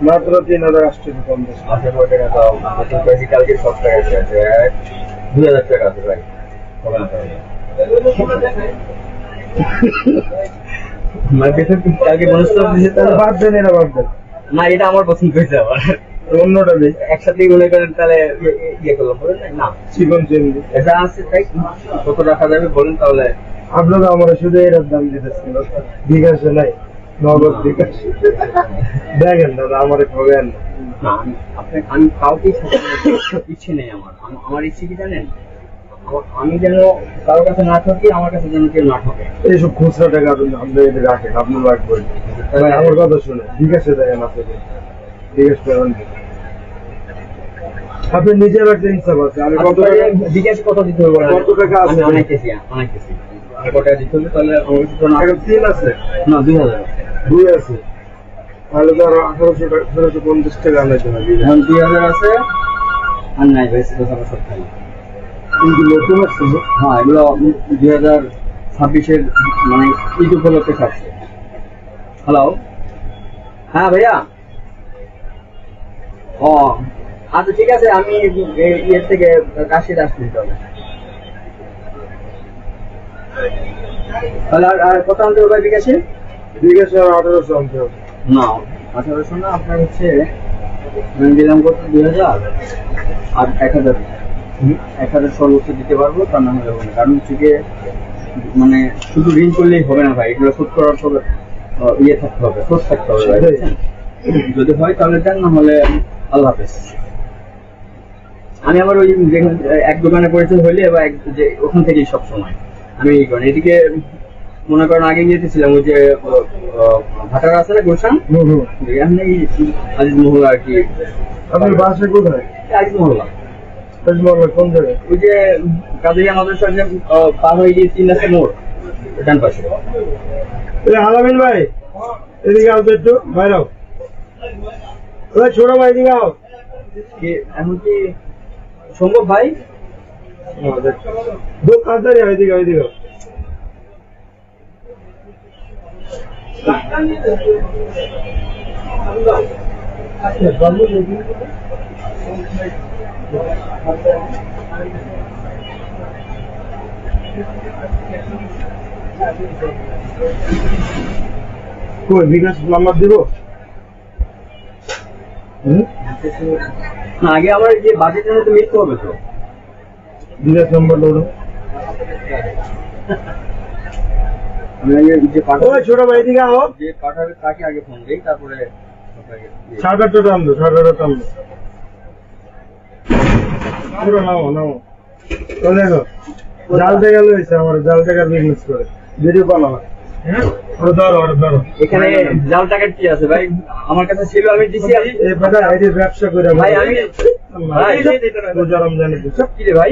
মাত্র 3850 আচ্ছা কয় টাকা দাও নতুন পেয়েছি কালকে 7 টাকা আছে 2000 টাকা আছে ভাই হবে না মানে কালকে বোনাস তো দিয়েছে তাহলে বাদ দেন, এটা বাদ দেন। না এটা আমার পছন্দ হয়েছে আবার অন্যটা নেই, একসাথে মনে করেন তাহলে ইয়ে করলাম বলেন না চিকন চিংড়ি। এটা আছে তাই কত রাখা যাবে বলেন তাহলে। আপনারা আমার শুধু এর দাম দিতেছিল, বিকাশে নাই, নগদ বিকাশ। দেখেন দাদা, আমার খবেন না আমি কাউকে ইচ্ছে নেই আমার ইচ্ছে কি জানেন, আমি যেন কারোর কাছে না ঠকি, আমার কাছে যেন কেউ না ঠকে। এইসব খুচরা টাকা আপনি এটা রাখেন, আপনি রাখবেন। আমার কথা শুনে বিকাশে দেখেন, আপনাকে বিকাশ করেন, আপনি নিজের একটা ইনসাফ আছে। আমি কত টাকা বিকাশ কত দিতে হবে কত টাকা আছে অনেকতেছি আর কত টাকা দিতে হবে তাহলে আমার কাছে তো না। 3 আছে না 2000 2 আছে, তাহলে তো আরো 1850 টাকা আনাইতে হবে। এখন 2000 আছে আর নাই ভাই সেটা সব খাই। কিন্তু নতুন আছে, হ্যাঁ এগুলো 2026-এর মানে ঈদ উপলক্ষে থাকছে। হ্যালো হ্যাঁ ভাইয়া, ও আচ্ছা ঠিক আছে, আমি ইয়ের থেকে কাশির আসছি তাহলে। তাহলে আর কত আনতে হবে বিকাশে? বিকাশে 1800 আনতে হবে। না 1800 না, আপনার হচ্ছে আমি দিলাম কত 2000 আর 1000 সর্বোচ্চ দিতে পারবো, তা না হলে হবে না। কারণ হচ্ছে গিয়ে মানে শুধু ঋণ করলেই হবে না ভাই, এগুলো শোধ করার পর ইয়ে থাকতে হবে, শোধ থাকতে হবে ভাই, বুঝছেন? যদি হয় তাহলে দেন, না হলে আল্লাহ হাফেজ। আমি আবার ওই এক দোকানে পরিচয় হইলে বা ওখান থেকেই সব সময় আমি এই করেন। এদিকে মনে করেন আগে গিয়েছিলাম ওই যে ভাটার আছে না গুলশান, এখানে আজিজ মহল্লা আর কি। আপনার বাসা কোথায়? আজিজ মহল্লা। কোন জায়গায়? ওই যে কাদিয়া মাদ্রাসার যে পার হয়ে গিয়ে 3 আছে মোড়, ডান পাশে। আলামিন ভাই এদিকে আও তো একটু, বাইরাও। ছোট ভাই এদিকে আও। এখন কি সম্ভব ভাই? দোকানদারি ওইদিকে ওইদিকে। কই বিকাশ নাম্বার দিব? না আগে আমার যে বাজেটের মধ্যে মিলতে হবে তো। বিকাশ নাম্বার লোড়ো। ছোট ভাই এদিকে আও। যে পাঠাবে তাকে আগে ফোন দেই, তারপরে সাড়ে টান দো, সাড়ে টান দো। পুরো নাও নাও। তো দেখো জাল টাকা লইছে, আমার জাল টাকার বিজনেস করে ভিডিও বানাও। এখানে জাল টাকার কি আছে ভাই? আমার কাছে ছিল, আমি দিছি। ব্যবসা করে ভাই আমি রমজানে কি রে ভাই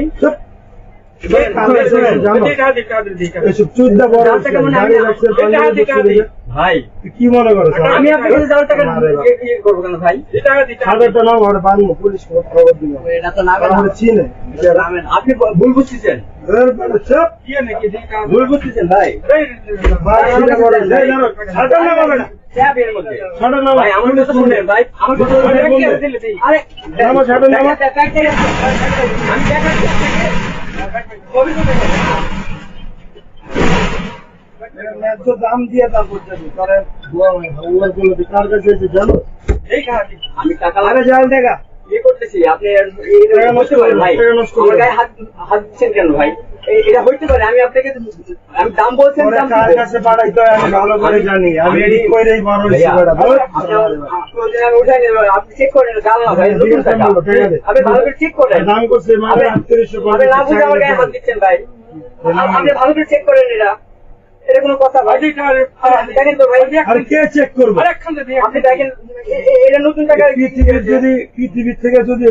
ভাই কি মনে করো? আমি আপনার কাছে জাল টাকা করবো কেন ভাই? হাজারটা নাও, আর বানবো, পুলিশ খবর দিব। এটা তো নামে চিনে আপনি ভুল বুঝতেছেন, ভুল বুঝতেছেন ভাই। ভাই আমার কথা শুনেন ভাই, আমার কথা দাম দিয়ে তারপর জানো আমি টাকা আরে জাল টাকা ইয়ে করতেছি, আপনি ভাই আমার গায়ে হাত দিচ্ছেন কেন ভাই? এটা হইতে পারে, আমি আপনাকে আমি দাম বলছেন, কার কাছে পাঠাইতে হয় আমি ভালো করে জানি। আমি এডিট করেই বড় আপনি চেক করেন গাল না ভাই, নতুন টাকা আপনি ভালো করে চেক করেন। দাম করছে মানে 3850 আপনি না বুঝে আমার গায়ে হাত দিচ্ছেন ভাই, আপনি ভালো করে চেক করেন। এটা কোনো কথা ভাই? দেখেন তো ভাই, আর কে চেক করবে? আপনি দেখেন এটা নতুন টাকা। পৃথিবীর থেকে যদি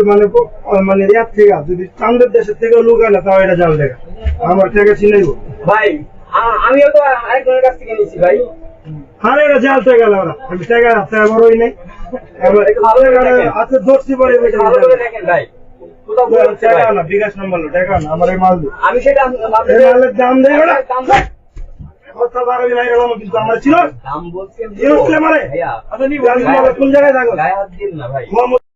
মানে ইয়ার থেকে যদি চান্দের দেশের থেকে লোক আনে, তাও এটা জাল টাকা। আমার টাকা চিনাইব ভাই, আমিও তো আরেকজনের কাছ থেকে নিয়েছি ভাই। আরে এটা জাল টাকা ওরা, আমি টাকা বড়ই নাই। আচ্ছা ধরছি পরে ভালো করে দেখেন ভাই, টাকা না, বিকাশ নাম্বার টাকা না, আমার এই মাল আমি সেটা মালের দাম দেয় কথা বাড়াবি ভাই গেলাম কিন্তু আমার ছিল দাম বলছি আমি জিরো ছিল আমারে ভাইয়া আচ্ছা নি কোন জায়গায় থাকো গায়ে হাত দিন না ভাই মোহাম্মদ